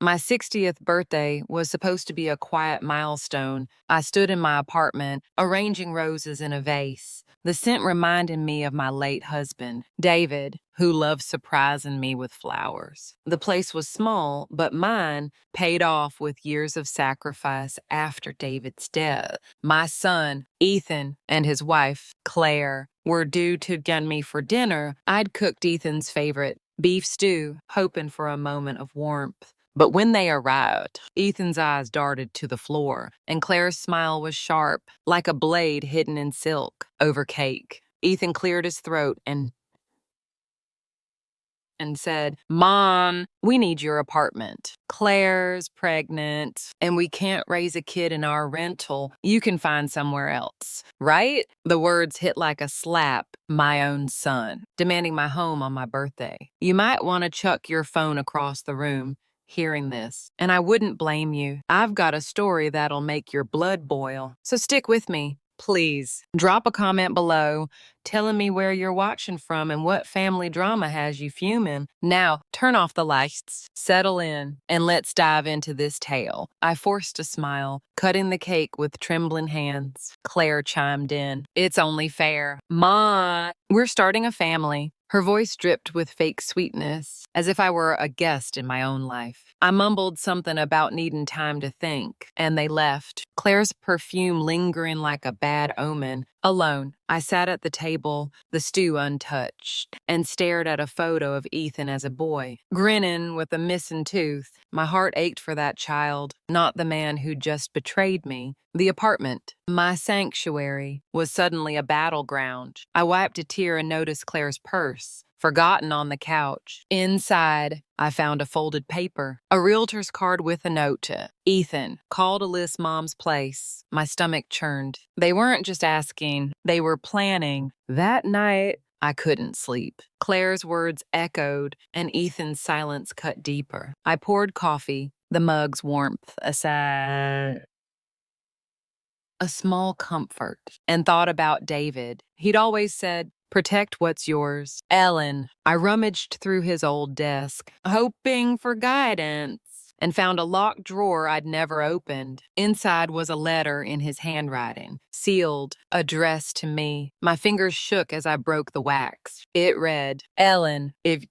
My 60th birthday was supposed to be a quiet milestone. I stood in my apartment, arranging roses in a vase. The scent reminded me of my late husband, David, who loved surprising me with flowers. The place was small, but mine paid off with years of sacrifice after David's death. My son, Ethan, and his wife, Claire, were due to gun me for dinner. I'd cooked Ethan's favorite beef stew, hoping for a moment of warmth. But when they arrived, Ethan's eyes darted to the floor, and Claire's smile was sharp, like a blade hidden in silk, over cake. Ethan cleared his throat and said, "Mom, we need your apartment. Claire's pregnant, and we can't raise a kid in our rental. You can find somewhere else, right?" The words hit like a slap. My own son, demanding my home on my birthday. You might want to chuck your phone across the room hearing this, and I wouldn't blame you. I've got a story that'll make your blood boil. So stick with me. Please drop a comment below telling me where you're watching from and what family drama has you fuming. Now, turn off the lights, settle in, and let's dive into this tale. I forced a smile, cutting the cake with trembling hands. Claire chimed in. "It's only fair. Ma, we're starting a family." Her voice dripped with fake sweetness, as if I were a guest in my own life. I mumbled something about needing time to think, and they left, Claire's perfume lingering like a bad omen. Alone, I sat at the table, the stew untouched, and stared at a photo of Ethan as a boy, grinning with a missing tooth. My heart ached for that child, not the man who just betrayed me. The apartment, my sanctuary, was suddenly a battleground. I wiped a tear and noticed Claire's purse, forgotten on the couch. Inside, I found a folded paper, a realtor's card with a note to Ethan, call to list Mom's place. My stomach churned. They weren't just asking, they were planning. That night, I couldn't sleep. Claire's words echoed, and Ethan's silence cut deeper. I poured coffee, the mug's warmth aside. A small comfort, and thought about David. He'd always said, "Protect what's yours." Ellen. I rummaged through his old desk, hoping for guidance, and found a locked drawer I'd never opened. Inside was a letter in his handwriting, sealed, addressed to me. My fingers shook as I broke the wax. It read, "Ellen, if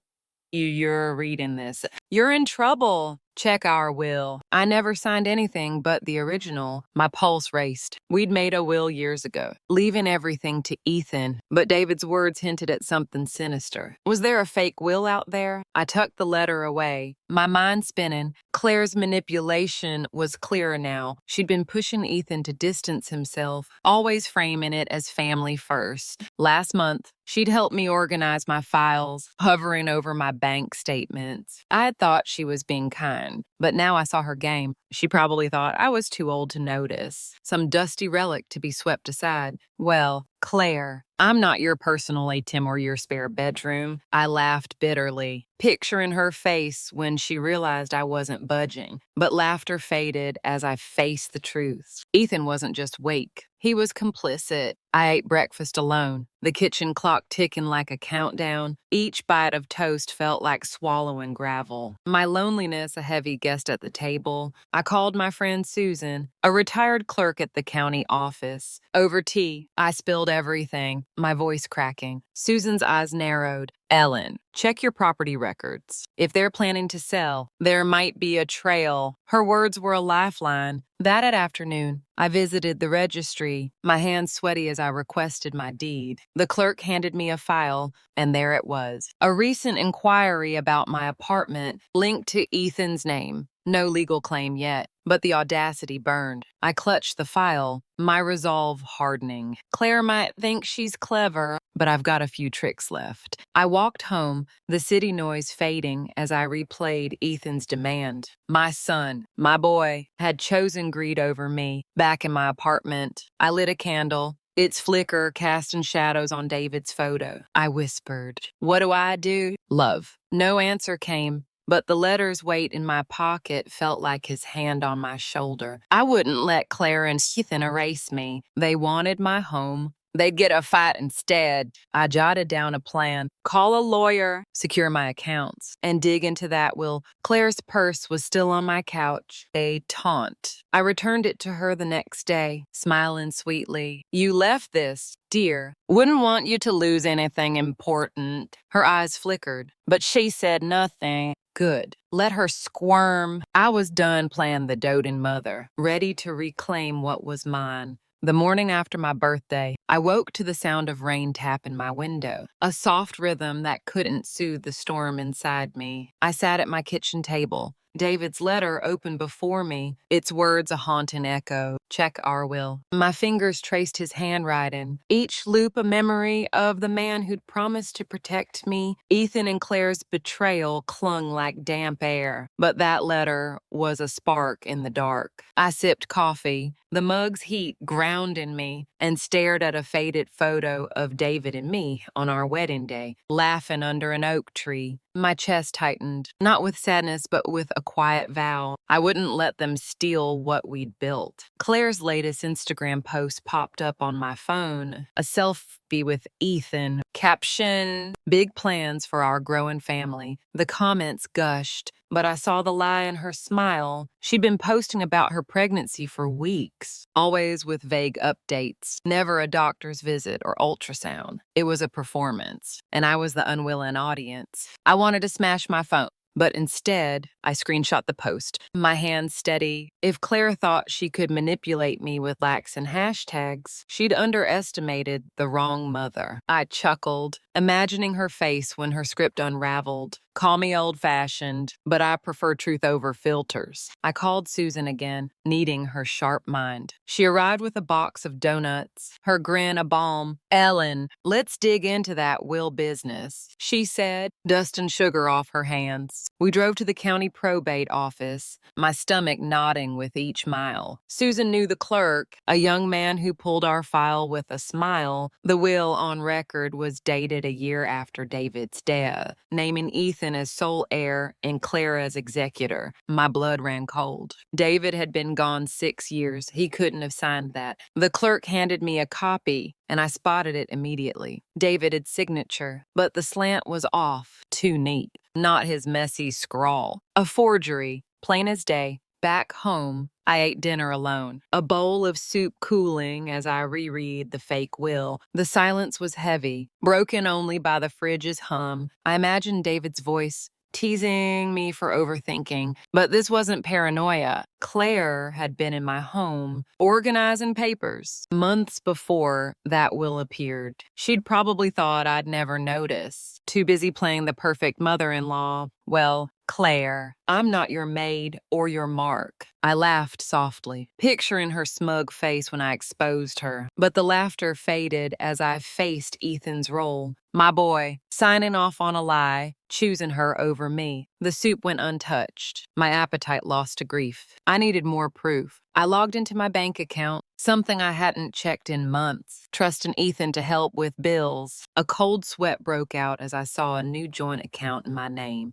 you're reading this, you're in trouble. Check our will." I never signed anything but the original. My pulse raced. We'd made a will years ago, leaving everything to Ethan, but David's words hinted at something sinister. Was there a fake will out there? I tucked the letter away, my mind spinning. Claire's manipulation was clearer now. She'd been pushing Ethan to distance himself, always framing it as family first. Last month, she'd helped me organize my files, hovering over my bank statements. I had thought she was being kind, but now I saw her game. She probably thought I was too old to notice, some dusty relic to be swept aside. Well, Claire, I'm not your personal ATM or your spare bedroom. I laughed bitterly, picturing her face when she realized I wasn't budging. But laughter faded as I faced the truth. Ethan wasn't just weak. He was complicit. I ate breakfast alone, the kitchen clock ticking like a countdown. Each bite of toast felt like swallowing gravel. My loneliness a heavy guest at the table. I called my friend Susan, a retired clerk at the county office. Over tea, I spilled everything, my voice cracking. Susan's eyes narrowed. "Ellen, check your property records. If they're planning to sell, there might be a trail." Her words were a lifeline. That afternoon, I visited the registry, my hands sweaty as I requested my deed. The clerk handed me a file, and there it was. A recent inquiry about my apartment linked to Ethan's name. No legal claim yet, but the audacity burned. I clutched the file, my resolve hardening. Claire might think she's clever, but I've got a few tricks left. I walked home, the city noise fading as I replayed Ethan's demand. My son, my boy, had chosen greed over me. Back in my apartment, I lit a candle, its flicker casting shadows on David's photo. I whispered, "What do I do?" "Love." No answer came, but the letter's weight in my pocket felt like his hand on my shoulder. I wouldn't let Claire and Ethan erase me. They wanted my home, they'd get a fight instead. I jotted down a plan. Call a lawyer, secure my accounts, and dig into that will. Claire's purse was still on my couch, a taunt. I returned it to her the next day, smiling sweetly. You left this, dear. Wouldn't want you to lose anything important. Her eyes flickered, but she said nothing. Good. Let her squirm. I was done playing the doting mother, ready to reclaim what was mine. The morning after my birthday, I woke to the sound of rain tapping my window, a soft rhythm that couldn't soothe the storm inside me. I sat at my kitchen table. David's letter opened before me, its words a haunting echo. Check our will. My fingers traced his handwriting, each loop a memory of the man who'd promised to protect me. Ethan and Claire's betrayal clung like damp air, but that letter was a spark in the dark. I sipped coffee, the mug's heat ground in me, and stared at a faded photo of David and me on our wedding day, laughing under an oak tree. My chest tightened, not with sadness, but with a quiet vow. I wouldn't let them steal what we'd built. Claire's latest Instagram post popped up on my phone, a selfie with Ethan. Caption, big plans for our growing family. The comments gushed, but I saw the lie in her smile. She'd been posting about her pregnancy for weeks, always with vague updates, never a doctor's visit or ultrasound. It was a performance, and I was the unwilling audience. I wanted to smash my phone, but instead, I screenshot the post, my hand steady. If Claire thought she could manipulate me with likes and hashtags, she'd underestimated the wrong mother. I chuckled, imagining her face when her script unraveled. Call me old-fashioned, but I prefer truth over filters. I called Susan again, needing her sharp mind. She arrived with a box of donuts, her grin a balm. Ellen, let's dig into that will business, she said, dusting sugar off her hands. We drove to the county probate office, my stomach knotting with each mile. Susan knew the clerk, a young man who pulled our file with a smile. The will on record was dated a year after David's death, naming Ethan as sole heir and Claire as executor. My blood ran cold. David had been gone 6 years. He couldn't have signed that. The clerk handed me a copy, and I spotted it immediately. David's signature, but the slant was off, too neat. Not his messy scrawl. A forgery, plain as day. Back home, I ate dinner alone, a bowl of soup cooling as I reread the fake will. The silence was heavy, broken only by the fridge's hum. I imagined David's voice, teasing me for overthinking. But this wasn't paranoia. Claire had been in my home, organizing papers, months before that will appeared. She'd probably thought I'd never notice. Too busy playing the perfect mother-in-law. Well, Claire, I'm not your maid or your mark. I laughed softly, picturing her smug face when I exposed her. But the laughter faded as I faced Ethan's role. My boy, signing off on a lie, choosing her over me. The soup went untouched. My appetite lost to grief. I needed more proof. I logged into my bank account, something I hadn't checked in months, trusting Ethan to help with bills. A cold sweat broke out as I saw a new joint account in my name.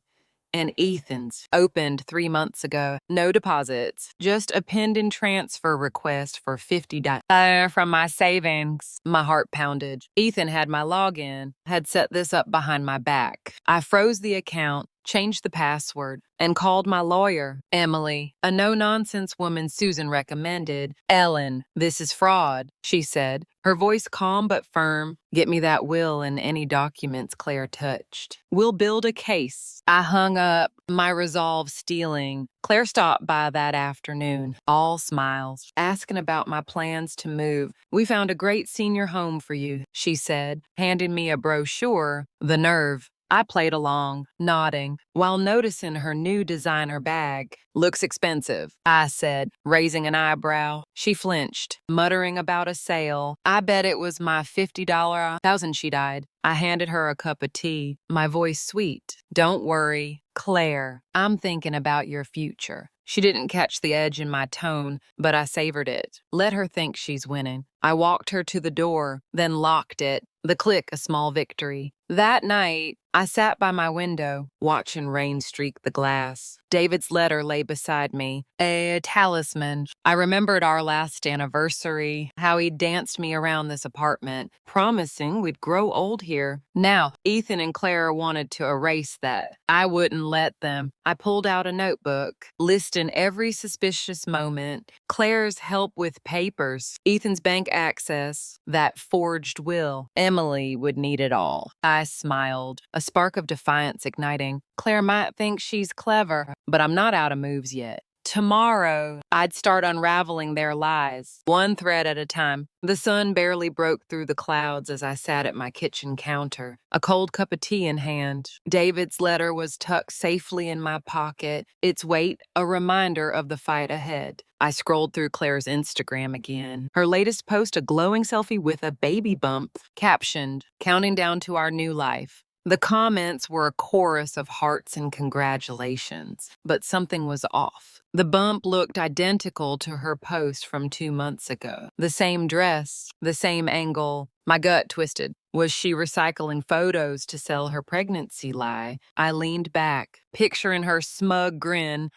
And Ethan's, opened 3 months ago. No deposits, just a pending transfer request for $50 from my savings. My heart pounded. Ethan had my login, had set this up behind my back. I froze the account, changed the password, and called my lawyer, Emily, a no-nonsense woman Susan recommended. Ellen, this is fraud, she said, her voice calm but firm. Get me that will and any documents Claire touched. We'll build a case. I hung up, my resolve stealing. Claire stopped by that afternoon, all smiles, asking about my plans to move. We found a great senior home for you, she said, handing me a brochure. The nerve. I played along, nodding, while noticing her new designer bag. Looks expensive, I said, raising an eyebrow. She flinched, muttering about a sale. I bet it was my $50 thousand she died. I handed her a cup of tea, my voice sweet. Don't worry, Claire, I'm thinking about your future. She didn't catch the edge in my tone, but I savored it. Let her think she's winning. I walked her to the door, then locked it. The click, a small victory. That night, I sat by my window, watching rain streak the glass. David's letter lay beside me, a talisman. I remembered our last anniversary, how he danced me around this apartment, promising we'd grow old here. Now, Ethan and Claire wanted to erase that. I wouldn't let them. I pulled out a notebook, listing every suspicious moment, Claire's help with papers, Ethan's bank access, that forged will. Emily would need it all. I smiled, a spark of defiance igniting. Claire might think she's clever, but I'm not out of moves yet. Tomorrow, I'd start unraveling their lies, one thread at a time. The sun barely broke through the clouds as I sat at my kitchen counter, a cold cup of tea in hand. David's letter was tucked safely in my pocket, its weight a reminder of the fight ahead. I scrolled through Claire's Instagram again. Her latest post, a glowing selfie with a baby bump, captioned, "Counting down to our new life." The comments were a chorus of hearts and congratulations, but something was off. The bump looked identical to her post from 2 months ago. The same dress, the same angle. My gut twisted. Was she recycling photos to sell her pregnancy lie? I leaned back, picturing her smug grin.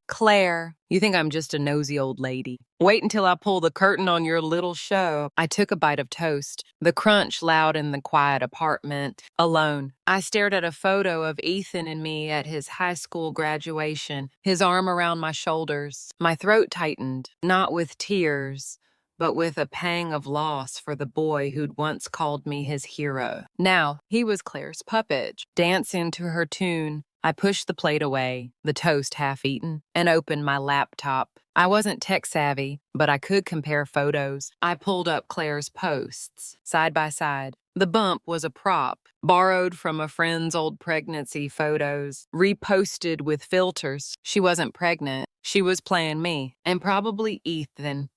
Claire, you think I'm just a nosy old lady. Wait until I pull the curtain on your little show. I took a bite of toast, the crunch loud in the quiet apartment, alone. I stared at a photo of Ethan and me at his high school graduation, his arm around my shoulders. My throat tightened, not with tears, but with a pang of loss for the boy who'd once called me his hero. Now, he was Claire's puppet, dancing to her tune. I pushed the plate away, the toast half-eaten, and opened my laptop. I wasn't tech-savvy, but I could compare photos. I pulled up Claire's posts, side by side. The bump was a prop, borrowed from a friend's old pregnancy photos, reposted with filters. She wasn't pregnant. She was playing me, and probably Ethan.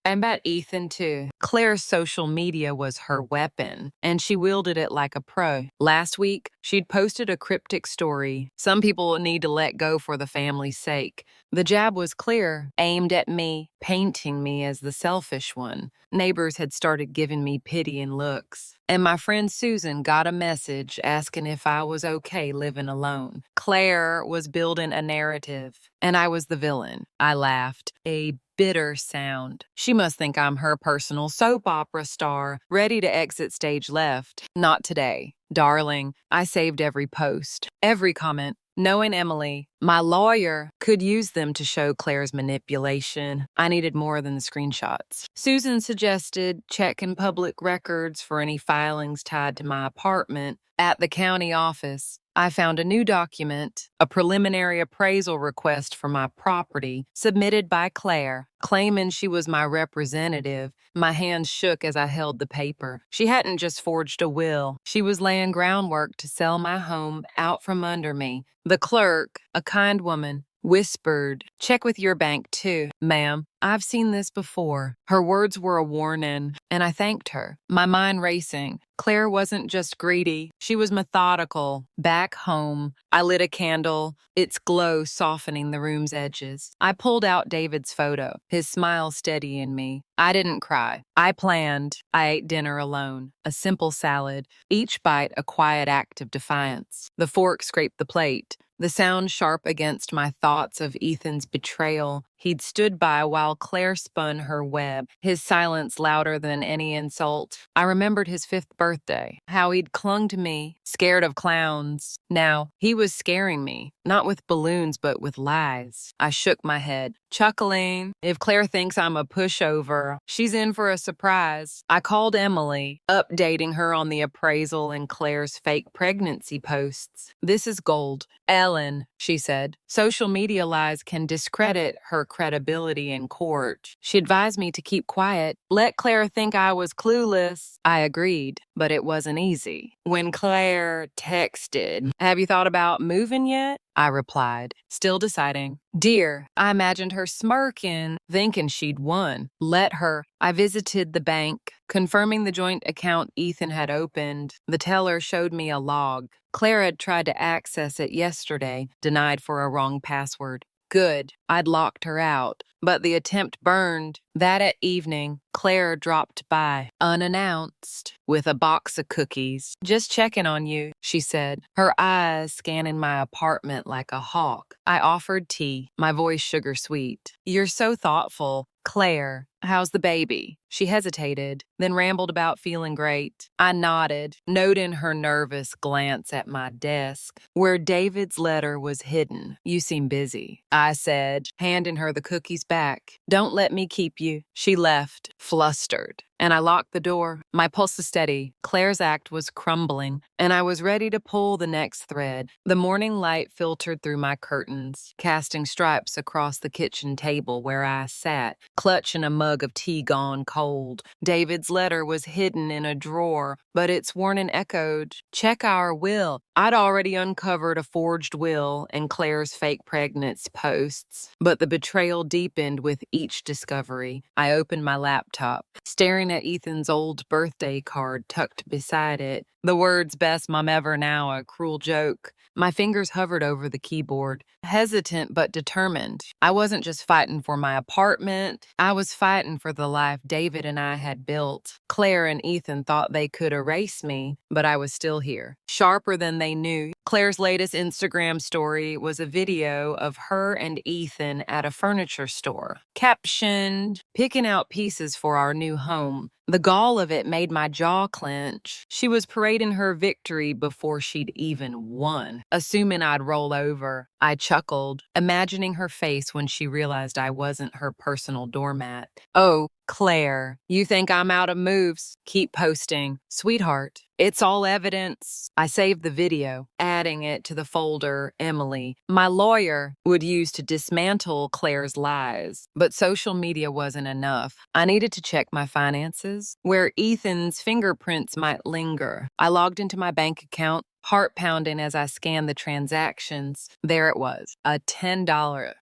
I bet Ethan, too. Claire's social media was her weapon, and she wielded it like a pro. Last week, she'd posted a cryptic story. Some people need to let go for the family's sake. The jab was clear, aimed at me, painting me as the selfish one. Neighbors had started giving me pitying looks. And my friend Susan got a message asking if I was okay living alone. Claire was building a narrative, and I was the villain. I laughed. A bitter sound. She must think I'm her personal soap opera star, ready to exit stage left. Not today. Darling, I saved every post, every comment. Knowing Emily, my lawyer, could use them to show Claire's manipulation. I needed more than the screenshots. Susan suggested checking public records for any filings tied to my apartment. At the county office, I found a new document, a preliminary appraisal request for my property, submitted by Claire, claiming she was my representative. My hands shook as I held the paper. She hadn't just forged a will. She was laying groundwork to sell my home out from under me. The clerk, a kind woman, whispered, "Check with your bank, too, ma'am. I've seen this before." Her words were a warning, and I thanked her, my mind racing. Claire wasn't just greedy. She was methodical. Back home, I lit a candle, its glow softening the room's edges. I pulled out David's photo, his smile steadying me. I didn't cry. I planned. I ate dinner alone, a simple salad, each bite a quiet act of defiance. The fork scraped the plate, the sound sharp against my thoughts of Ethan's betrayal. He'd stood by while Claire spun her web, his silence louder than any insult. I remembered his 5th birthday, how he'd clung to me, scared of clowns. Now, he was scaring me, not with balloons, but with lies. I shook my head, chuckling. If Claire thinks I'm a pushover, she's in for a surprise. I called Emily, updating her on the appraisal and Claire's fake pregnancy posts. "This is gold. Ellen," she said, "social media lies can discredit her credibility in court." She advised me to keep quiet, let Claire think I was clueless. I agreed, but it wasn't easy. When Claire texted, "Have you thought about moving yet?" I replied, still deciding. "Dear," I imagined her smirking, thinking she'd won. Let her. I visited the bank, confirming the joint account Ethan had opened. The teller showed me a log. Claire had tried to access it yesterday, denied for a wrong password. Good. I'd locked her out. But the attempt burned. That at evening, Claire dropped by, unannounced, with a box of cookies. "Just checking on you," she said, her eyes scanning my apartment like a hawk. I offered tea, my voice sugar sweet. "You're so thoughtful. Claire, how's the baby?" She hesitated, then rambled about feeling great. I nodded, noting her nervous glance at my desk, where David's letter was hidden. "You seem busy," I said, handing her the cookies back. "Don't let me keep you." She left, flustered, and I locked the door. My pulse was steady. Claire's act was crumbling, and I was ready to pull the next thread. The morning light filtered through my curtains, casting stripes across the kitchen table where I sat, clutching a mug of tea gone cold. David's letter was hidden in a drawer, but its warning echoed, "Check our will." I'd already uncovered a forged will and Claire's fake pregnancy posts, but the betrayal deepened with each discovery. I opened my laptop, staring at Ethan's old birthday card tucked beside it. The words "best mom ever now, a cruel joke." My fingers hovered over the keyboard, hesitant but determined. I wasn't just fighting for my apartment, I was fighting for the life David and I had built. Claire and Ethan thought they could erase me, but I was still here, sharper than they knew. Claire's latest Instagram story was a video of her and Ethan at a furniture store, captioned, "Picking out pieces for our new home." The gall of it made my jaw clench. She was parading her victory before she'd even won, assuming I'd roll over. I chuckled, imagining her face when she realized I wasn't her personal doormat. "Oh, Claire, you think I'm out of moves? Keep posting." "Sweetheart, it's all evidence." I saved the video, adding it to the folder Emily, my lawyer, would use to dismantle Claire's lies. But social media wasn't enough. I needed to check my finances, where Ethan's fingerprints might linger. I logged into my bank account, heart pounding as I scanned the transactions. There it was, a $10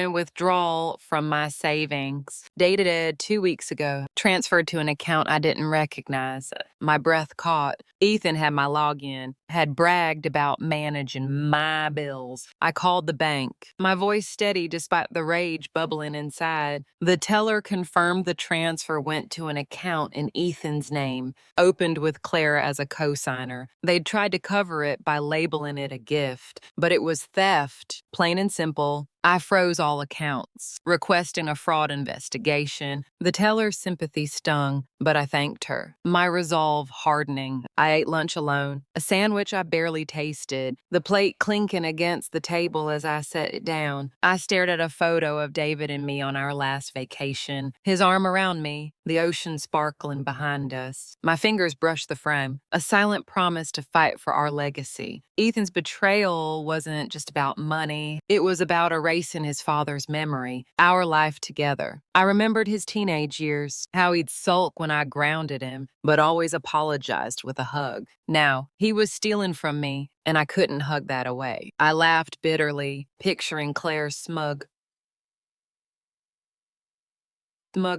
withdrawal from my savings, dated 2 weeks ago, transferred to an account I didn't recognize. My breath caught. Ethan had my login, had bragged about managing my bills. I called the bank, my voice steady despite the rage bubbling inside. The teller confirmed the transfer went to an account in Ethan's name, opened with Claire as a co-signer. They'd tried to cover it by labeling it a gift, but it was theft, plain and simple. I froze all accounts, requesting a fraud investigation. The teller's sympathy stung, but I thanked her, my resolve hardening. I ate lunch alone, a sandwich I barely tasted, the plate clinking against the table as I set it down. I stared at a photo of David and me on our last vacation, his arm around me, the ocean sparkling behind us. My fingers brushed the frame, a silent promise to fight for our legacy. Ethan's betrayal wasn't just about money, it was about erasing his father's memory, our life together. I remembered his teenage years, how he'd sulk when I grounded him, but always apologized with a hug. Now, he was stealing from me, and I couldn't hug that away. I laughed bitterly, picturing Claire's smug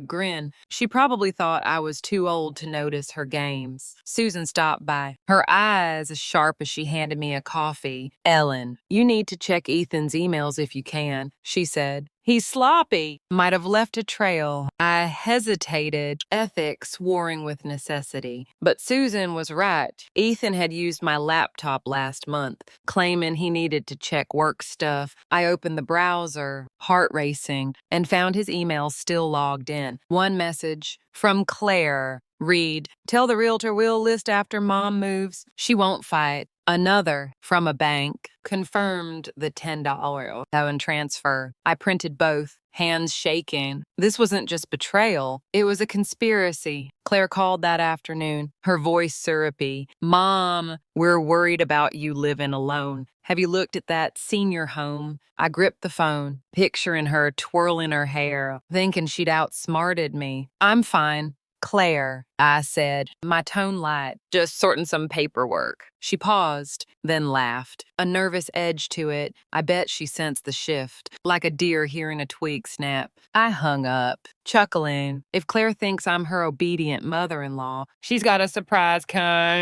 grin. She probably thought I was too old to notice her games. Susan stopped by, her eyes as sharp as she handed me a coffee. "Ellen, you need to check Ethan's emails if you can," she said. "He's sloppy. Might have left a trail." I hesitated, ethics warring with necessity. But Susan was right. Ethan had used my laptop last month, claiming he needed to check work stuff. I opened the browser, heart racing, and found his email still logged in. One message from Claire. Read, "Tell the realtor we'll list after mom moves. She won't fight." Another, from a bank, confirmed the $10 transfer. I printed both, hands shaking. This wasn't just betrayal, it was a conspiracy. Claire called that afternoon, her voice syrupy. "Mom, we're worried about you living alone. Have you looked at that senior home?" I gripped the phone, picturing her twirling her hair, thinking she'd outsmarted me. "I'm fine. Claire," I said, my tone light, "just sorting some paperwork." She paused, then laughed, a nervous edge to it. I bet she sensed the shift, like a deer hearing a twig snap. I hung up, chuckling. If Claire thinks I'm her obedient mother-in-law, she's got a surprise coming.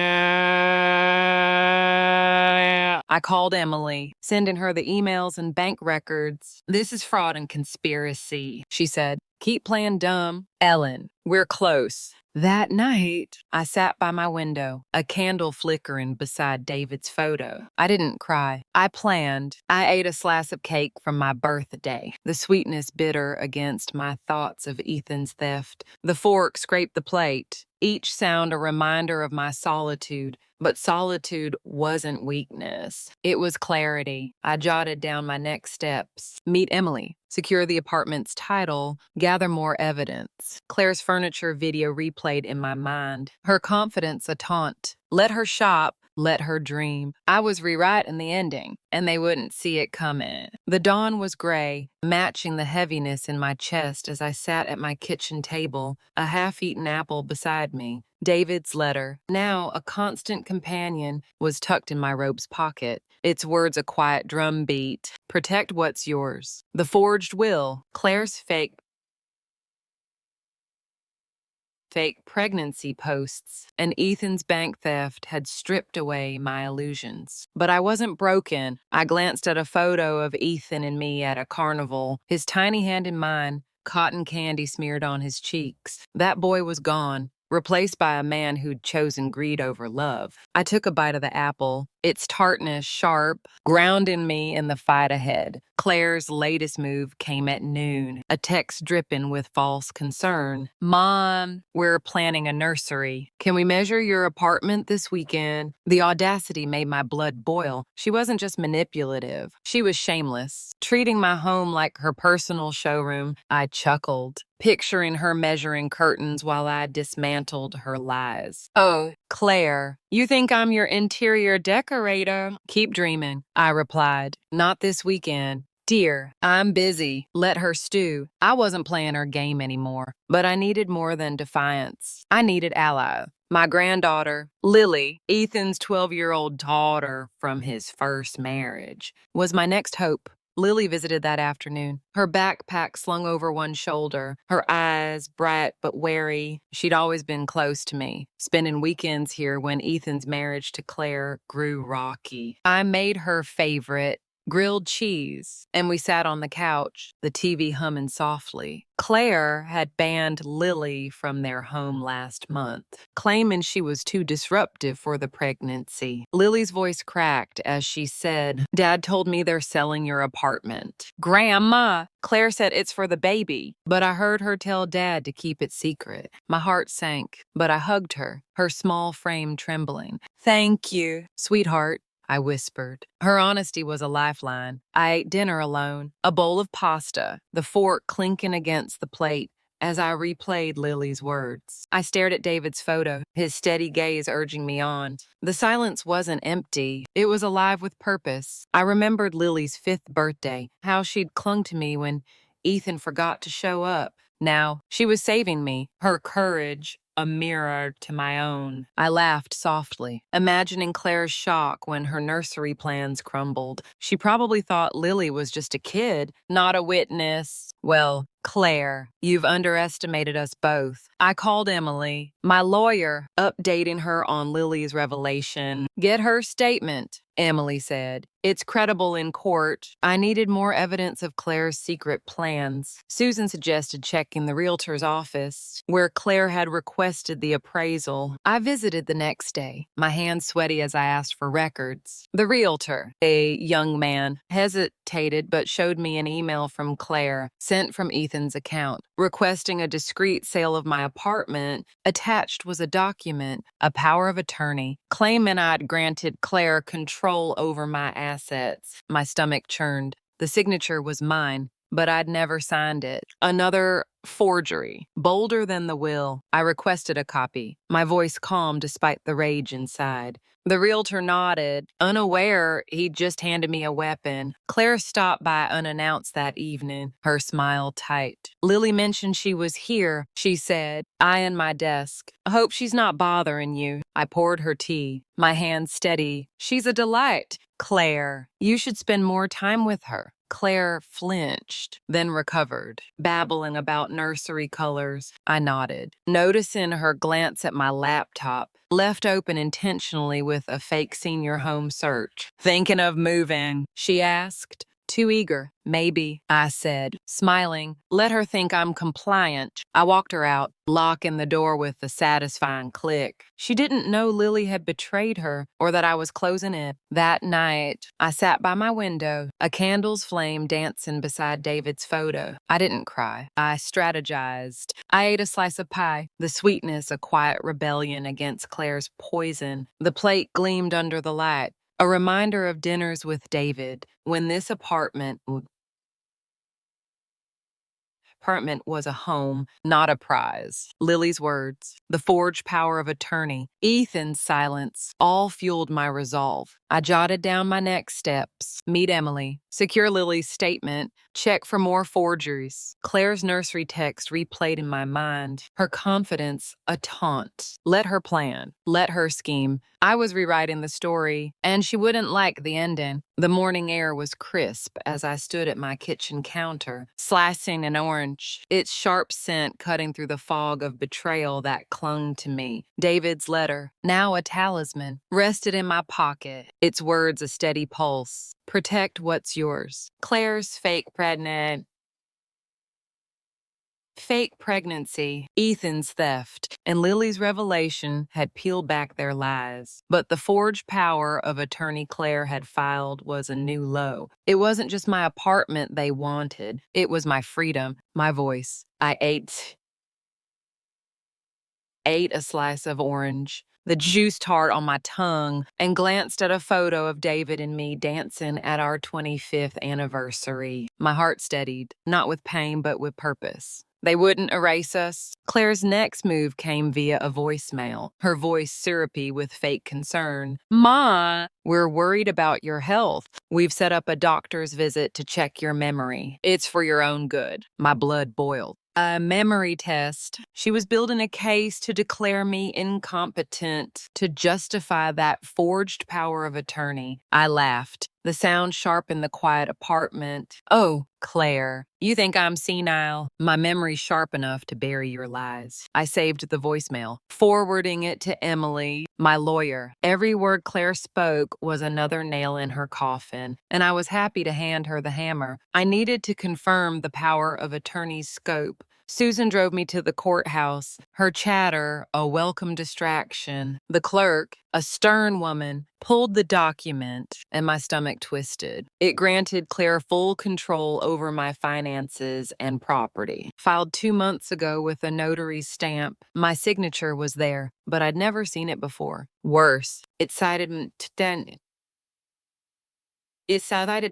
I called Emily, sending her the emails and bank records. "This is fraud and conspiracy," she said. "Keep playing dumb. Ellen, we're close." That night, I sat by my window, a candle flickering beside David's photo. I didn't cry. I planned. I ate a slice of cake from my birthday, the sweetness bitter against my thoughts of Ethan's theft. The fork scraped the plate, each sound a reminder of my solitude. But solitude wasn't weakness. It was clarity. I jotted down my next steps. Meet Emily. Secure the apartment's title. Gather more evidence. Claire's furniture video replayed in my mind. Her confidence a taunt. Let her shop. Let her dream. I was rewriting the ending, and they wouldn't see it coming. The dawn was gray, matching the heaviness in my chest as I sat at my kitchen table, a half-eaten apple beside me. David's letter, now a constant companion, was tucked in my robe's pocket, its words a quiet drumbeat. Protect what's yours. The forged will, Claire's fake pregnancy posts, and Ethan's bank theft had stripped away my illusions. But I wasn't broken. I glanced at a photo of Ethan and me at a carnival, his tiny hand in mine, cotton candy smeared on his cheeks. That boy was gone, replaced by a man who'd chosen greed over love. I took a bite of the apple, its tartness sharp, grounding me in the fight ahead. Claire's latest move came at noon, a text dripping with false concern. "Mom, we're planning a nursery. Can we measure your apartment this weekend?" The audacity made my blood boil. She wasn't just manipulative. She was shameless, treating my home like her personal showroom. I chuckled, picturing her measuring curtains while I dismantled her lies. "Oh, Claire, you think I'm your interior decorator? Keep dreaming," I replied. "Not this weekend. Dear, I'm busy. Let her stew." I wasn't playing her game anymore, but I needed more than defiance. I needed ally. My granddaughter, Lily, Ethan's 12-year-old daughter from his first marriage, was my next hope. Lily visited that afternoon, her backpack slung over one shoulder, her eyes bright but wary. She'd always been close to me, spending weekends here when Ethan's marriage to Claire grew rocky. I made her favorite, grilled cheese, and we sat on the couch, the TV humming softly. Claire had banned Lily from their home last month, claiming she was too disruptive for the pregnancy. Lily's voice cracked as she said, "Dad told me they're selling your apartment." "Grandma!" Claire said it's for the baby, but I heard her tell Dad to keep it secret. My heart sank, but I hugged her, her small frame trembling. "Thank you, sweetheart," I whispered. Her honesty was a lifeline. I ate dinner alone, a bowl of pasta, the fork clinking against the plate as I replayed Lily's words. I stared at David's photo, his steady gaze urging me on. The silence wasn't empty. It was alive with purpose. I remembered Lily's 5th birthday, how she'd clung to me when Ethan forgot to show up. Now, she was saving me, her courage a mirror to my own. I laughed softly, imagining Claire's shock when her nursery plans crumbled. She probably thought Lily was just a kid, not a witness. Well, Claire, you've underestimated us both. I called Emily, my lawyer, updating her on Lily's revelation. "Get her statement," Emily said. "It's credible in court." I needed more evidence of Claire's secret plans. Susan suggested checking the realtor's office, where Claire had requested the appraisal. I visited the next day, my hands sweaty as I asked for records. The realtor, a young man, hesitated but showed me an email from Claire, sent from Ethan's account, requesting a discreet sale of my apartment. Attached was a document, a power of attorney, claiming I'd granted Claire control over my assets. My stomach churned. The signature was mine, but I'd never signed it. Another forgery, bolder than the will. I requested a copy, my voice calm despite the rage inside. The realtor nodded, unaware he'd just handed me a weapon. Claire stopped by unannounced that evening, her smile tight. "Lily mentioned she was here," she said, eyeing my desk. "I hope she's not bothering you." I poured her tea, my hands steady. "She's a delight. Claire, you should spend more time with her." Claire flinched, then recovered, babbling about nursery colors. I nodded, noticing her glance at my laptop, left open intentionally with a fake senior home search. "Thinking of moving?" she asked. "Too eager." "Maybe," I said, smiling. "Let her think I'm compliant." I walked her out, locking the door with a satisfying click. She didn't know Lily had betrayed her or that I was closing in. That night, I sat by my window, a candle's flame dancing beside David's photo. I didn't cry. I strategized. I ate a slice of pie, the sweetness a quiet rebellion against Claire's poison. The plate gleamed under the light, a reminder of dinners with David, when this apartment was a home, not a prize. Lily's words, the forged power of attorney, Ethan's silence, all fueled my resolve. I jotted down my next steps. Meet Emily, secure Lily's statement, check for more forgeries. Claire's nursery text replayed in my mind, her confidence a taunt. Let her plan, let her scheme. I was rewriting the story, and she wouldn't like the ending. The morning air was crisp as I stood at my kitchen counter, slicing an orange, its sharp scent cutting through the fog of betrayal that clung to me. David's letter, now a talisman, rested in my pocket, its words a steady pulse. Protect what's yours. Claire's fake pregnancy, Ethan's theft, and Lily's revelation had peeled back their lies. But the forged power of attorney Claire had filed was a new low. It wasn't just my apartment they wanted. It was my freedom, my voice. I ate a slice of orange, the juice tart on my tongue, and glanced at a photo of David and me dancing at our 25th anniversary. My heart steadied, not with pain, but with purpose. They wouldn't erase us. Claire's next move came via a voicemail, her voice syrupy with fake concern. "Ma, we're worried about your health. We've set up a doctor's visit to check your memory. It's for your own good." My blood boiled. A memory test. She was building a case to declare me incompetent, to justify that forged power of attorney. I laughed. The sound sharpened the quiet apartment. "Oh, Claire, you think I'm senile? My memory's sharp enough to bury your lies." I saved the voicemail, forwarding it to Emily, my lawyer. Every word Claire spoke was another nail in her coffin, and I was happy to hand her the hammer. I needed to confirm the power of attorney's scope. Susan drove me to the courthouse, her chatter a welcome distraction. The clerk, a stern woman, pulled the document, and my stomach twisted. It granted Claire full control over my finances and property. Filed 2 months ago with a notary's stamp, my signature was there, but I'd never seen it before. Worse, it cited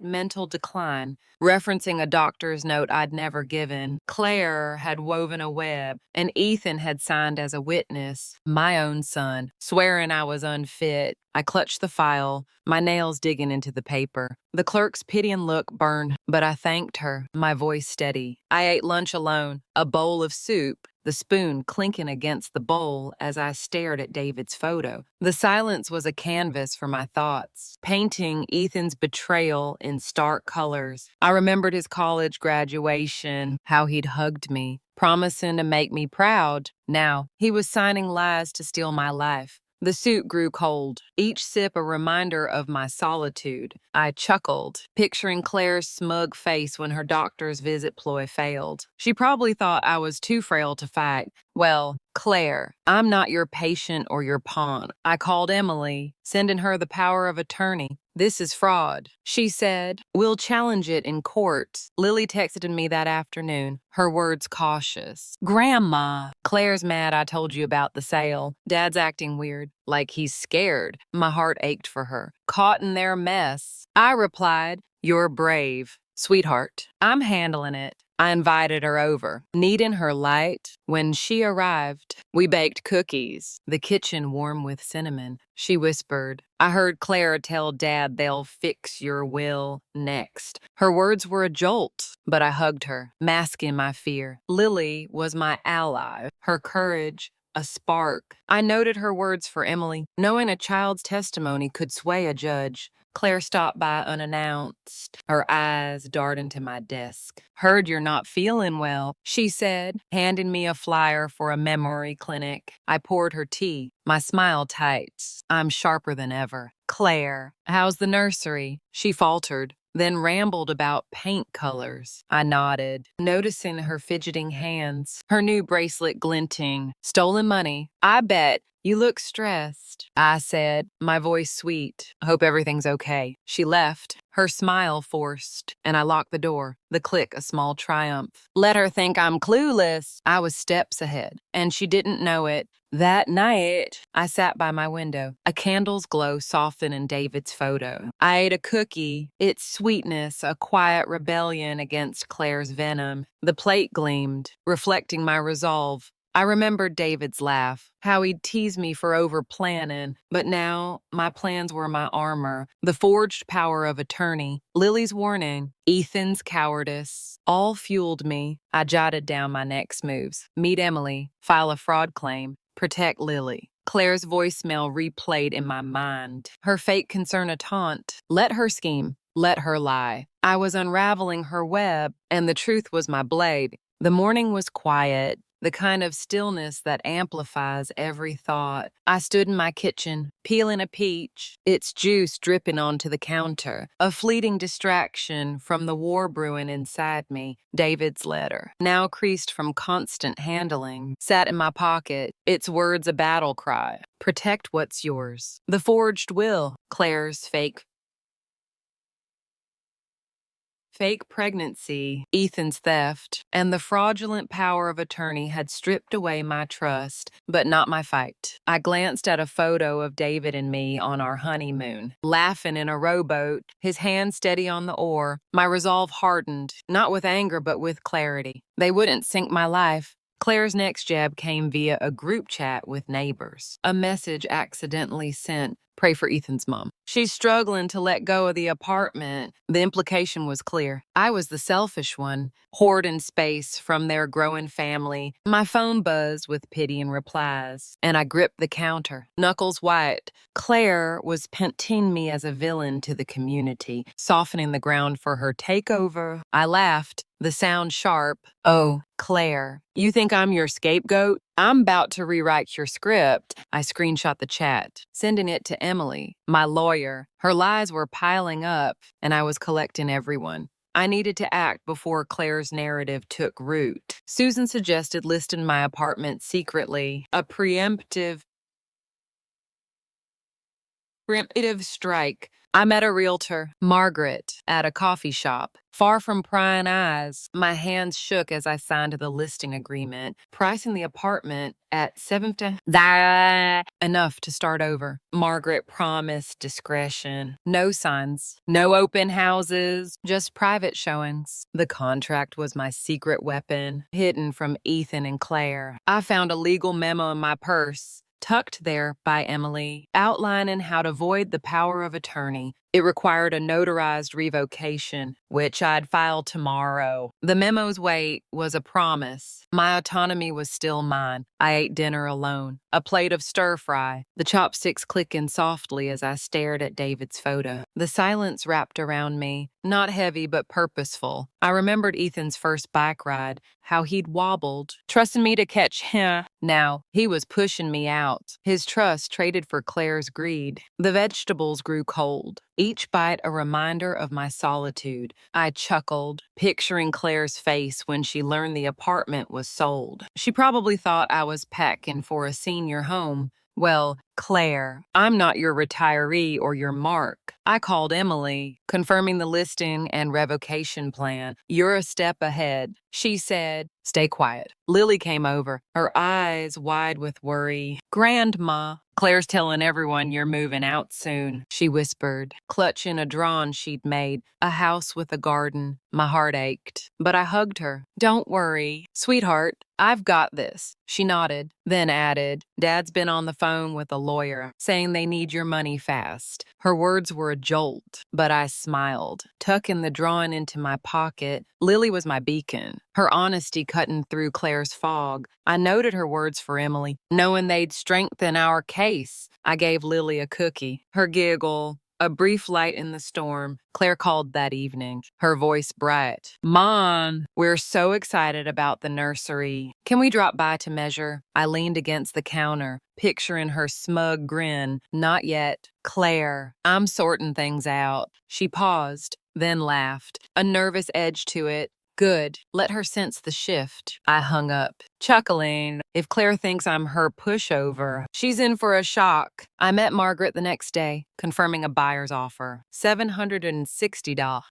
mental decline, referencing a doctor's note I'd never given. Claire had woven a web, and Ethan had signed as a witness, my own son, swearing I was unfit. I clutched the file, my nails digging into the paper. The clerk's pitying look burned, but I thanked her, my voice steady. I ate lunch alone, a bowl of soup, the spoon clinking against the bowl as I stared at David's photo. The silence was a canvas for my thoughts, painting Ethan's betrayal in stark colors. I remembered his college graduation, how he'd hugged me, promising to make me proud. Now, he was signing lies to steal my life. The soup grew cold, each sip a reminder of my solitude. I chuckled, picturing Claire's smug face when her doctor's visit ploy failed. She probably thought I was too frail to fight. Well, Claire, I'm not your patient or your pawn. I called Emily, sending her the power of attorney. "This is fraud," she said. "We'll challenge it in court." Lily texted me that afternoon, her words cautious. "Grandma, Claire's mad I told you about the sale. Dad's acting weird, like he's scared." My heart ached for her. Caught in their mess. I replied, "You're brave. Sweetheart, I'm handling it." I invited her over, needing her light. When she arrived, we baked cookies, the kitchen warm with cinnamon. She whispered, "I heard Claire tell Dad they'll fix your will next." Her words were a jolt, but I hugged her, masking my fear. Lily was my ally, her courage a spark. I noted her words for Emily, knowing a child's testimony could sway a judge. Claire stopped by unannounced. Her eyes darted into my desk. Heard you're not feeling well, she said, handing me a flyer for a memory clinic. I poured her tea. My smile tight. I'm sharper than ever. Claire, how's the nursery? She faltered, then rambled about paint colors. I nodded, noticing her fidgeting hands, her new bracelet glinting. Stolen money. I bet. You look stressed, I said, my voice sweet. Hope everything's okay. She left, her smile forced, and I locked the door, the click a small triumph. Let her think I'm clueless. I was steps ahead, and she didn't know it. That night, I sat by my window, a candle's glow softening David's photo. I ate a cookie, its sweetness a quiet rebellion against Claire's venom. The plate gleamed, reflecting my resolve. I remembered David's laugh, how he'd tease me for over-planning, but now my plans were my armor, the forged power of attorney, Lily's warning, Ethan's cowardice, all fueled me. I jotted down my next moves. Meet Emily, file a fraud claim, protect Lily. Claire's voicemail replayed in my mind. Her fake concern a taunt. Let her scheme. Let her lie. I was unraveling her web, and the truth was my blade. The morning was quiet, the kind of stillness that amplifies every thought. I stood in my kitchen, peeling a peach, its juice dripping onto the counter. A fleeting distraction from the war brewing inside me. David's letter, now creased from constant handling, sat in my pocket, its words a battle cry. Protect what's yours. The forged will, Claire's fake pregnancy, Ethan's theft, and the fraudulent power of attorney had stripped away my trust, but not my fight. I glanced at a photo of David and me on our honeymoon, laughing in a rowboat, his hand steady on the oar. My resolve hardened, not with anger but with clarity. They wouldn't sink my life. Claire's next jab came via a group chat with neighbors. A message accidentally sent. Pray for Ethan's mom. She's struggling to let go of the apartment. The implication was clear. I was the selfish one, hoarding space from their growing family. My phone buzzed with pity and replies, and I gripped the counter, knuckles white. Claire was painting me as a villain to the community, softening the ground for her takeover. I laughed, the sound sharp. Oh, Claire, you think I'm your scapegoat? I'm about to rewrite your script. I screenshot the chat, sending it to Emily, my lawyer. Her lies were piling up, and I was collecting everyone. I needed to act before Claire's narrative took root. Susan suggested listing my apartment secretly, a preemptive strike. I met a realtor, Margaret, at a coffee shop. Far from prying eyes, my hands shook as I signed the listing agreement, pricing the apartment at $7,000. Enough to start over. Margaret promised discretion. No signs, no open houses, just private showings. The contract was my secret weapon, hidden from Ethan and Claire. I found a legal memo in my purse, tucked there by Emily, outlining how to void the power of attorney. It required a notarized revocation, which I'd file tomorrow. The memo's weight was a promise. My autonomy was still mine. I ate dinner alone, a plate of stir-fry, the chopsticks clicking softly as I stared at David's photo. The silence wrapped around me, not heavy but purposeful. I remembered Ethan's first bike ride, how he'd wobbled, trusting me to catch him. Now, he was pushing me out, his trust traded for Claire's greed. The vegetables grew cold, each bite a reminder of my solitude. I chuckled, picturing Claire's face when she learned the apartment was sold. She probably thought I was packing for a senior home. Well, Claire, I'm not your retiree or your mark. I called Emily, confirming the listing and revocation plan. You're a step ahead. She said, stay quiet. Lily came over, her eyes wide with worry. Grandma, Claire's telling everyone you're moving out soon, she whispered, clutching a drawing she'd made, a house with a garden. My heart ached, but I hugged her. Don't worry, sweetheart, I've got this. She nodded, then added, Dad's been on the phone with a lawyer, saying they need your money fast. Her words were a jolt, but I smiled, tucking the drawing into my pocket. Lily was my beacon, her honesty cutting through Claire's fog. I noted her words for Emily, knowing they'd strengthen our case. I gave Lily a cookie, her giggle A brief light in the storm. Claire called that evening, her voice bright. Mom, we're so excited about the nursery. Can we drop by to measure? I leaned against the counter, picturing her smug grin. Not yet. Claire, I'm sorting things out. She paused, then laughed, a nervous edge to it. Good. Let her sense the shift. I hung up, chuckling. If Claire thinks I'm her pushover, she's in for a shock. I met Margaret the next day, confirming a buyer's offer. $760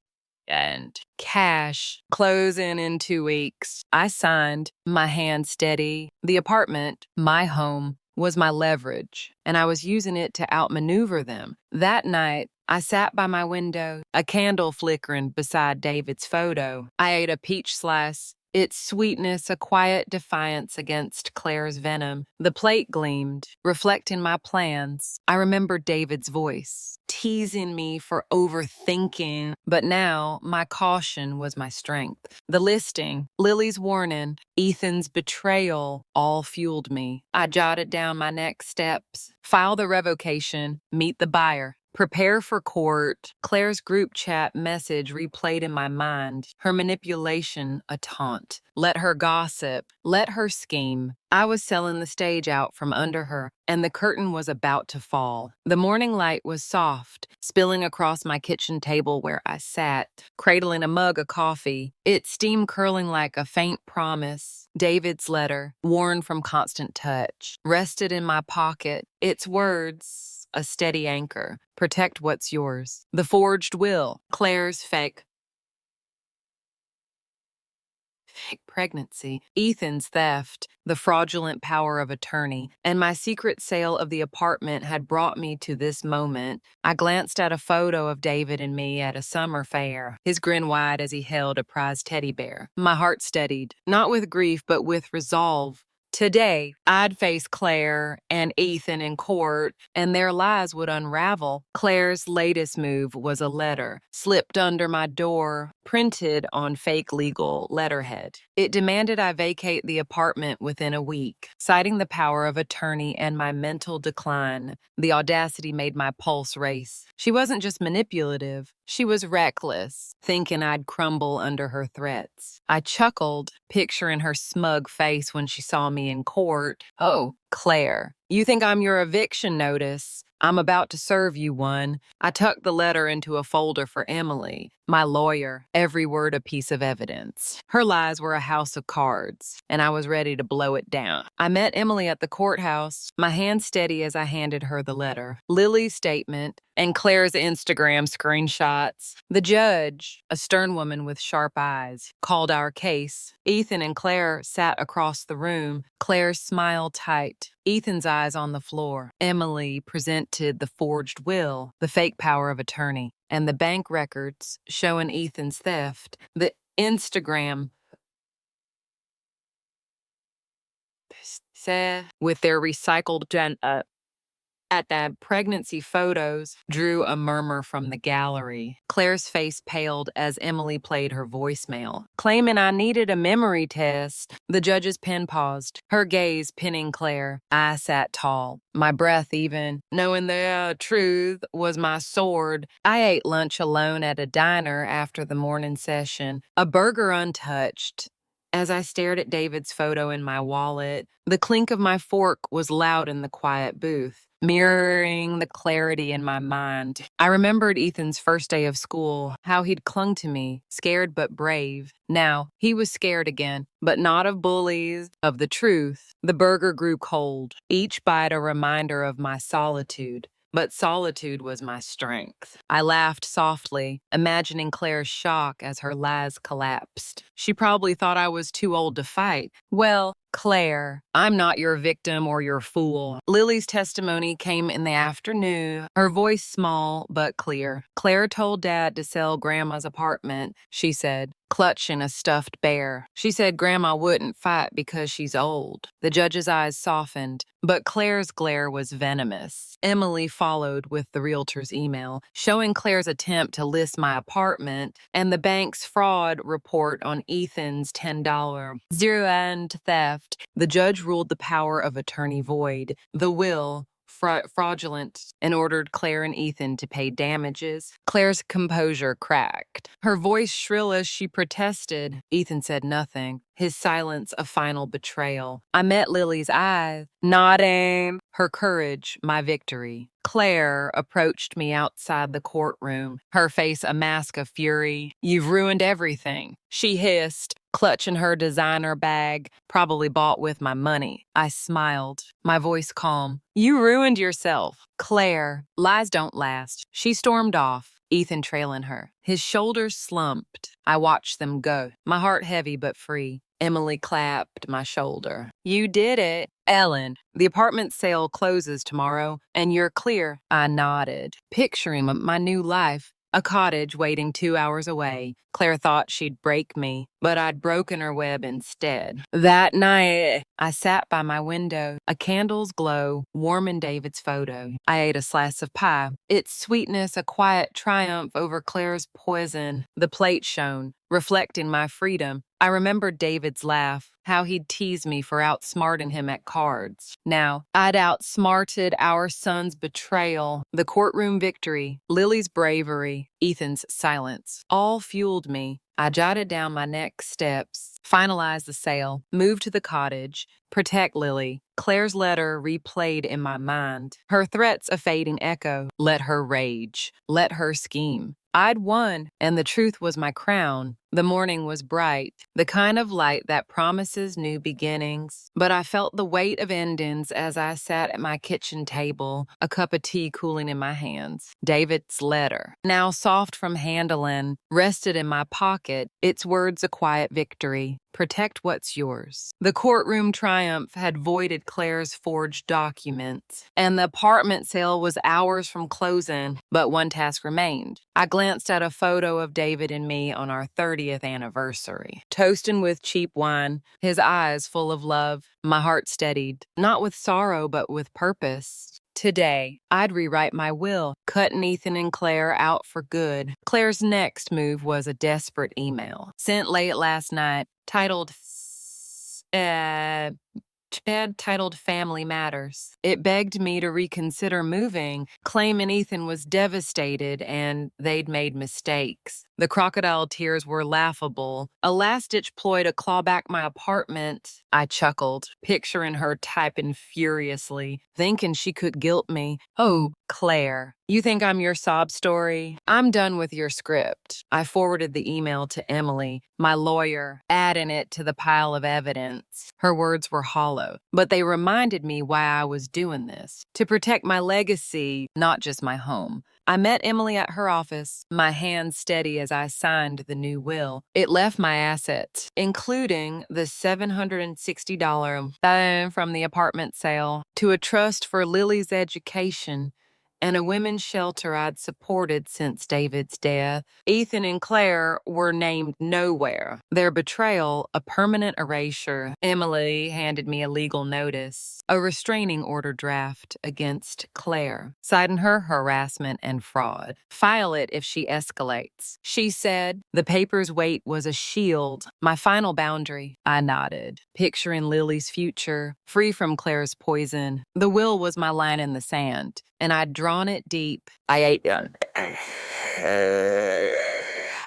and cash. Closing in 2 weeks. I signed, my hand steady. The apartment, my home, was my leverage, and I was using it to outmaneuver them. That night, I sat by my window, a candle flickering beside David's photo. I ate a peach slice, its sweetness a quiet defiance against Claire's venom. The plate gleamed, reflecting my plans. I remembered David's voice, teasing me for overthinking, but now my caution was my strength. The listing, Lily's warning, Ethan's betrayal all fueled me. I jotted down my next steps. File the revocation, meet the buyer. Prepare for court. Claire's group chat message replayed in my mind, her manipulation a taunt. Let her gossip. Let her scheme. I was selling the stage out from under her, and the curtain was about to fall. The morning light was soft, spilling across my kitchen table where I sat, cradling a mug of coffee, its steam curling like a faint promise. David's letter, worn from constant touch, rested in my pocket, its words a steady anchor. Protect what's yours. The forged will. Claire's fake pregnancy. Ethan's theft. The fraudulent power of attorney. And my secret sale of the apartment had brought me to this moment. I glanced at a photo of David and me at a summer fair, his grin wide as he held a prized teddy bear. My heart steadied, not with grief, but with resolve. Today, I'd face Claire and Ethan in court, and their lies would unravel. Claire's latest move was a letter, slipped under my door, printed on fake legal letterhead. It demanded I vacate the apartment within a week, citing the power of attorney and my mental decline. The audacity made my pulse race. She wasn't just manipulative, she was reckless, thinking I'd crumble under her threats. I chuckled, picturing her smug face when she saw me in court. Oh, Claire, you think I'm your eviction notice? I'm about to serve you one. I tucked the letter into a folder for Emily, my lawyer, every word a piece of evidence. Her lies were a house of cards, and I was ready to blow it down. I met Emily at the courthouse, my hand steady as I handed her the letter. Lily's statement and Claire's Instagram screenshots. The judge, a stern woman with sharp eyes, called our case. Ethan and Claire sat across the room, Claire's smile tight, Ethan's eyes on the floor. Emily presented the forged will, the fake power of attorney, and the bank records showing Ethan's theft. The Instagram with their recycled at the pregnancy photos drew a murmur from the gallery. Claire's face paled as Emily played her voicemail, claiming I needed a memory test. The judge's pen paused, her gaze pinning Claire. I sat tall, my breath even, knowing the truth was my sword. I ate lunch alone at a diner after the morning session, a burger untouched. As I stared at David's photo in my wallet, the clink of my fork was loud in the quiet booth, mirroring the clarity in my mind. I remembered Ethan's first day of school, how he'd clung to me, scared but brave. Now, he was scared again, but not of bullies, of the truth. The burger grew cold, each bite a reminder of my solitude. But solitude was my strength. I laughed softly, imagining Claire's shock as her lies collapsed. She probably thought I was too old to fight. Well, Claire, I'm not your victim or your fool. Lily's testimony came in the afternoon, her voice small but clear. Claire told Dad to sell Grandma's apartment, she said, clutching a stuffed bear. She said Grandma wouldn't fight because she's old. The judge's eyes softened, but Claire's glare was venomous. Emily followed with the realtor's email, showing Claire's attempt to list my apartment and the bank's fraud report on Ethan's $10 zero-end theft. The judge ruled the power of attorney void. The will fraudulent, and ordered Claire and Ethan to pay damages. Claire's composure cracked. Her voice shrill as she protested. Ethan said nothing, his silence a final betrayal. I met Lily's eyes, nodding. Her courage, my victory. Claire approached me outside the courtroom, her face a mask of fury. "You've ruined everything," she hissed, clutching her designer bag, probably bought with my money. I smiled, my voice calm. "You ruined yourself." Claire, lies don't last. She stormed off, Ethan trailing her. His shoulders slumped. I watched them go, my heart heavy but free. Emily clapped my shoulder. "You did it." "Ellen, the apartment sale closes tomorrow, and you're clear." I nodded, picturing my new life. A cottage waiting 2 hours away. Claire thought she'd break me, but I'd broken her web instead. That night, I sat by my window, a candle's glow, warm in David's photo. I ate a slice of pie, its sweetness a quiet triumph over Claire's poison. The plate shone, reflecting my freedom. I remembered David's laugh, how he'd tease me for outsmarting him at cards. Now, I'd outsmarted our son's betrayal, the courtroom victory, Lily's bravery, Ethan's silence. All fueled me. I jotted down my next steps, finalized the sale, moved to the cottage, protect Lily. Claire's letter replayed in my mind. Her threats a fading echo. Let her rage. Let her scheme. I'd won, and the truth was my crown. The morning was bright, the kind of light that promises new beginnings. But I felt the weight of endings as I sat at my kitchen table, a cup of tea cooling in my hands. David's letter, now soft from handling, rested in my pocket, its words a quiet victory. Protect what's yours. The courtroom triumph had voided Claire's forged documents, and the apartment sale was hours from closing, but one task remained. I glanced at a photo of David and me on our 30th anniversary, toasting with cheap wine, his eyes full of love. My heart steadied, not with sorrow, but with purpose. Today, I'd rewrite my will, cutting Ethan and Claire out for good. Claire's next move was a desperate email, sent late last night, titled Family Matters. It begged me to reconsider moving, claiming Ethan was devastated and they'd made mistakes. The crocodile tears were laughable. A last-ditch ploy to claw back my apartment. I chuckled, picturing her typing furiously, thinking she could guilt me. "Oh, Claire, you think I'm your sob story? I'm done with your script." I forwarded the email to Emily, my lawyer, adding it to the pile of evidence. Her words were hollow, but they reminded me why I was doing this. To protect my legacy, not just my home. I met Emily at her office, my hands steady as I signed the new will. It left my assets, including the $760 from the apartment sale, to a trust for Lily's education and a women's shelter I'd supported since David's death. Ethan and Claire were named nowhere. Their betrayal, a permanent erasure. Emily handed me a legal notice, a restraining order draft against Claire, citing her harassment and fraud. File it if she escalates. She said the paper's weight was a shield, my final boundary. I nodded, picturing Lily's future, free from Claire's poison. The will was my line in the sand, and I'd drawn it deep. I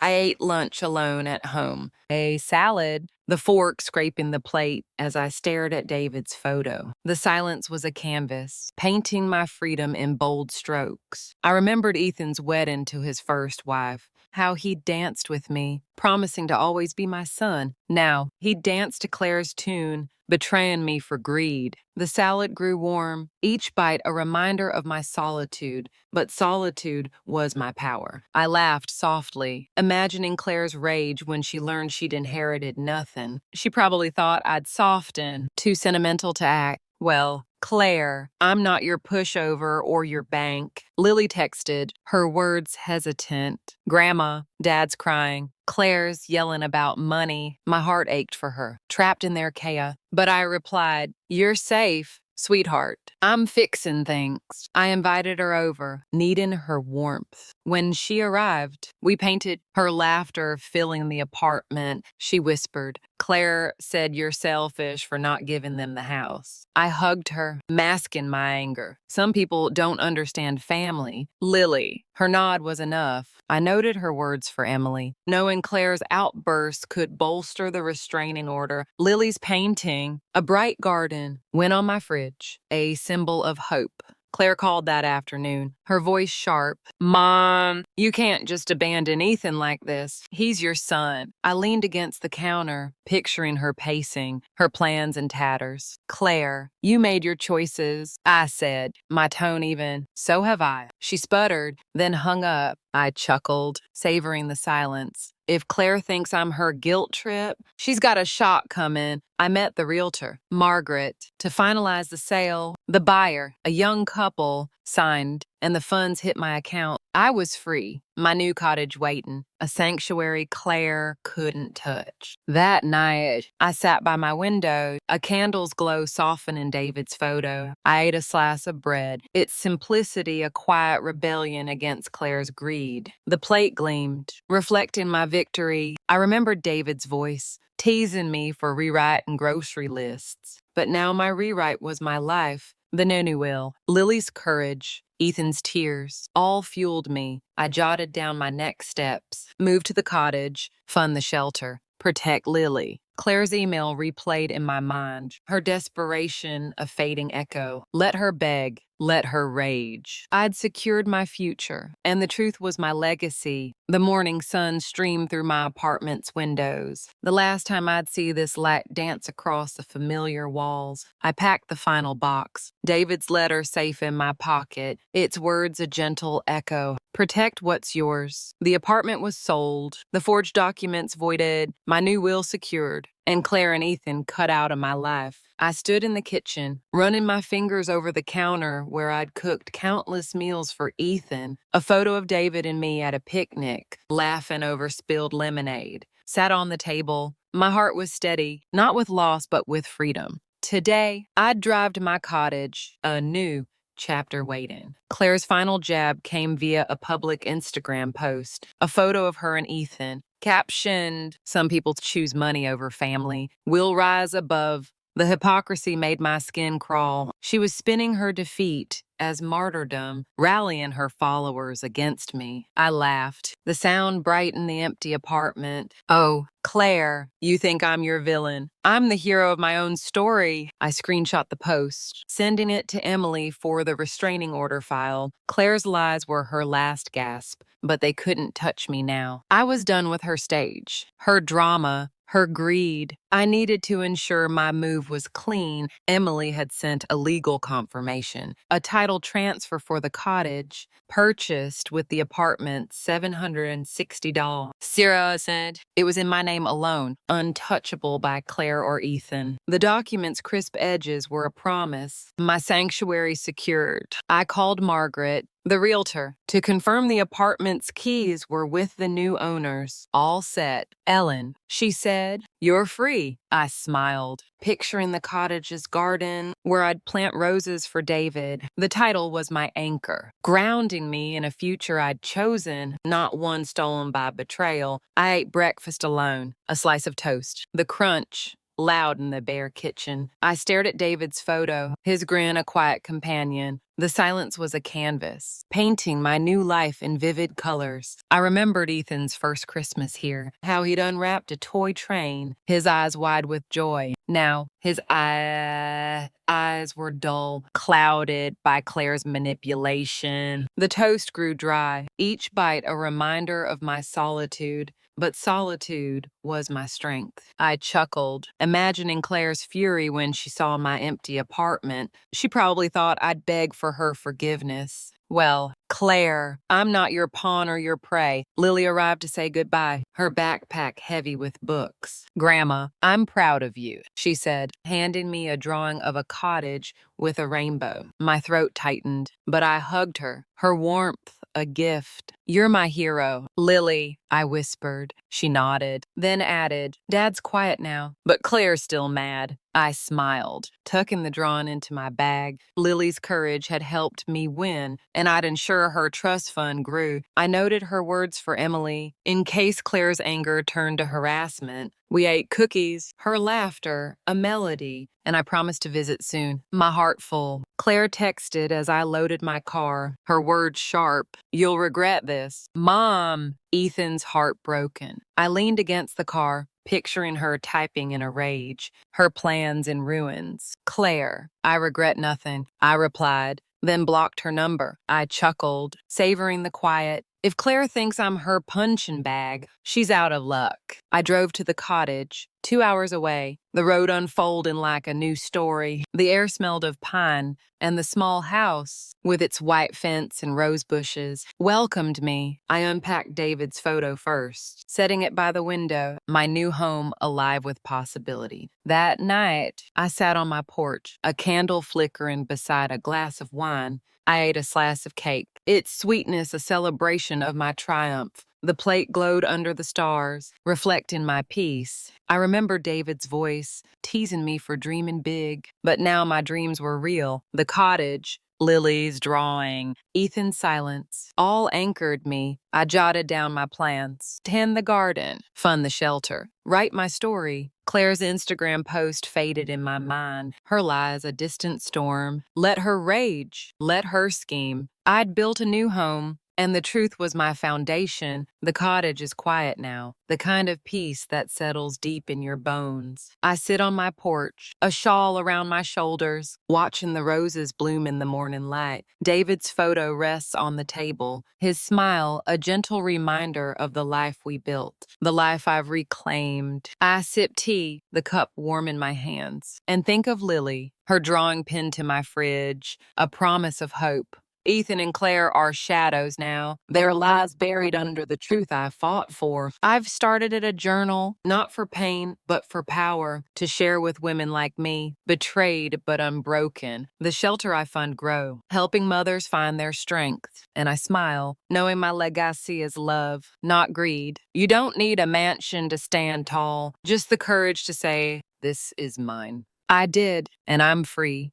ate lunch alone at home. A salad, the fork scraping the plate as I stared at David's photo. The silence was a canvas, painting my freedom in bold strokes. I remembered Ethan's wedding to his first wife, how he danced with me, promising to always be my son. Now, he danced to Claire's tune, betraying me for greed. The salad grew warm, each bite a reminder of my solitude, but solitude was my power. I laughed softly, imagining Claire's rage when she learned she'd inherited nothing. She probably thought I'd soften, too sentimental to act. Well, Claire, I'm not your pushover or your bank. Lily texted, her words hesitant. Grandma, Dad's crying. Claire's yelling about money. My heart ached for her, trapped in their chaos. But I replied, "You're safe, sweetheart. I'm fixing things." I invited her over, needing her warmth. When she arrived, we painted, her laughter filling the apartment. She whispered, Claire said you're selfish for not giving them the house. I hugged her, masking my anger. Some people don't understand family. Lily. Her nod was enough. I noted her words for Emily. Knowing Claire's outburst could bolster the restraining order, Lily's painting, a bright garden, went on my fridge, a symbol of hope. Claire called that afternoon, her voice sharp. Mom, you can't just abandon Ethan like this. He's your son. I leaned against the counter, picturing her pacing, her plans in tatters. Claire, you made your choices, I said, my tone even. So have I. She sputtered, then hung up. I chuckled, savoring the silence. If Claire thinks I'm her guilt trip, she's got a shock coming. I met the realtor, Margaret, to finalize the sale. The buyer, a young couple, signed, and the funds hit my account. I was free, my new cottage waiting, a sanctuary Claire couldn't touch. That night, I sat by my window, a candle's glow softening David's photo. I ate a slice of bread, its simplicity a quiet rebellion against Claire's greed. The plate gleamed, reflecting my victory. I remembered David's voice, teasing me for rewriting grocery lists. But now my rewrite was my life, the Nunu will. Lily's courage, Ethan's tears, all fueled me. I jotted down my next steps, move to the cottage, fund the shelter, protect Lily. Claire's email replayed in my mind, her desperation a fading echo. Let her beg, let her rage. I'd secured my future, and the truth was my legacy. The morning sun streamed through my apartment's windows. The last time I'd see this light dance across the familiar walls, I packed the final box. David's letter safe in my pocket, its words a gentle echo. Protect what's yours. The apartment was sold, the forged documents voided, my new will secured, and Claire and Ethan cut out of my life. I stood in the kitchen, running my fingers over the counter where I'd cooked countless meals for Ethan, a photo of David and me at a picnic, laughing over spilled lemonade. Sat on the table. My heart was steady, not with loss, but with freedom. Today, I'd drive to my cottage, a new chapter waiting. Claire's final jab came via a public Instagram post, a photo of her and Ethan, captioned, "Some people choose money over family. We'll rise above." The hypocrisy made my skin crawl. She was spinning her defeat as martyrdom, rallying her followers against me. I laughed. The sound brightened the empty apartment. Oh, Claire, you think I'm your villain. I'm the hero of my own story. I screenshot the post, sending it to Emily for the restraining order file. Claire's lies were her last gasp, but they couldn't touch me now. I was done with her stage, her drama, her greed. I needed to ensure my move was clean. Emily had sent a legal confirmation, a title transfer for the cottage, purchased with the apartment $760. Sarah said it was in my name alone, untouchable by Claire or Ethan. The document's crisp edges were a promise, my sanctuary secured. I called Margaret, the realtor, to confirm the apartment's keys were with the new owners. All set. Ellen, she said, you're free. I smiled, picturing the cottage's garden where I'd plant roses for David. The title was my anchor, grounding me in a future I'd chosen, not one stolen by betrayal. I ate breakfast alone, a slice of toast, the crunch loud in the bare kitchen. I stared at David's photo, his grin a quiet companion. The silence was a canvas, painting my new life in vivid colors. I remembered Ethan's first Christmas here, how he'd unwrapped a toy train, his eyes wide with joy. Now, his eyes were dull, clouded by Claire's manipulation. The toast grew dry, each bite a reminder of my solitude. But solitude was my strength. I chuckled, imagining Claire's fury when she saw my empty apartment. She probably thought I'd beg for her forgiveness. Well, Claire, I'm not your pawn or your prey. Lily arrived to say goodbye, her backpack heavy with books. Grandma, I'm proud of you, she said, handing me a drawing of a cottage with a rainbow. My throat tightened, but I hugged her, her warmth a gift. You're my hero. Lily, I whispered. She nodded, then added, Dad's quiet now, but Claire's still mad. I smiled, tucking the drawing into my bag. Lily's courage had helped me win, and I'd ensure her trust fund grew. I noted her words for Emily, in case Claire's anger turned to harassment. We ate cookies, her laughter, a melody, and I promised to visit soon, my heart full. Claire texted as I loaded my car, her words sharp. You'll regret this. Mom! Ethan's heart broken. I leaned against the car, picturing her typing in a rage, her plans in ruins. Claire, I regret nothing, I replied, then blocked her number. I chuckled, savoring the quiet. If Claire thinks I'm her punching bag, she's out of luck. I drove to the cottage, 2 hours away, the road unfolding like a new story. The air smelled of pine, and the small house, with its white fence and rose bushes, welcomed me. I unpacked David's photo first, setting it by the window, my new home alive with possibility. That night, I sat on my porch, a candle flickering beside a glass of wine. I ate a slice of cake, its sweetness a celebration of my triumph. The plate glowed under the stars, reflecting my peace. I remember David's voice, teasing me for dreaming big. But now my dreams were real. The cottage, Lily's drawing, Ethan's silence, all anchored me. I jotted down my plans. Tend the garden, fund the shelter, write my story. Claire's Instagram post faded in my mind. Her lies a distant storm. Let her rage. Let her scheme. I'd built a new home, and the truth was my foundation. The cottage is quiet now, the kind of peace that settles deep in your bones. I sit on my porch, a shawl around my shoulders, watching the roses bloom in the morning light. David's photo rests on the table, his smile a gentle reminder of the life we built, the life I've reclaimed. I sip tea, the cup warm in my hands, and think of Lily, her drawing pinned to my fridge, a promise of hope. Ethan and Claire are shadows now, their lies buried under the truth I fought for. I've started a journal, not for pain, but for power, to share with women like me, betrayed but unbroken. The shelter I fund grow, helping mothers find their strength. And I smile, knowing my legacy is love, not greed. You don't need a mansion to stand tall, just the courage to say, this is mine. I did, and I'm free.